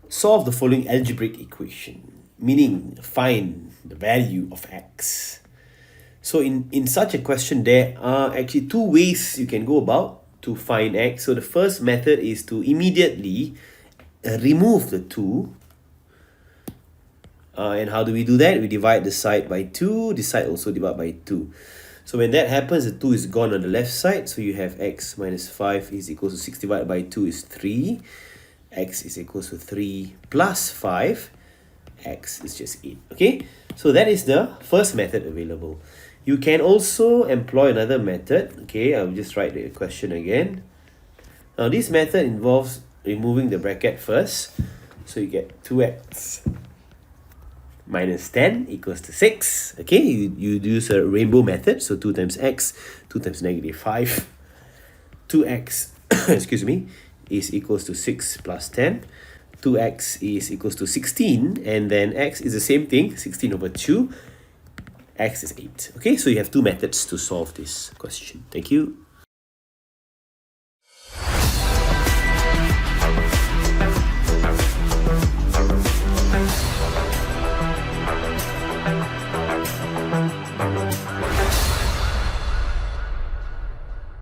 Solve the following algebraic equation, meaning find the value of x. So in such a question, there are actually two ways you can go about to find x. So the first method is to immediately remove the 2. And how do we do that? We divide the side by 2, this side also divide by 2. So when that happens, the 2 is gone on the left side. So you have x minus 5 is equal to 6 divided by 2 is 3. X is equal to 3 plus 5. X is just 8. Okay, so that is the first method available. You can also employ another method. Okay, I'll just write the question again. Now this method involves removing the bracket first. So you get 2x minus 10 equals to 6. Okay, you use a rainbow method. So 2 times x, 2 times negative 5. 2x, excuse me, is equals to 6 plus 10. 2x is equals to 16. And then x is the same thing, 16 over 2. X is 8. Okay, so you have two methods to solve this question. Thank you.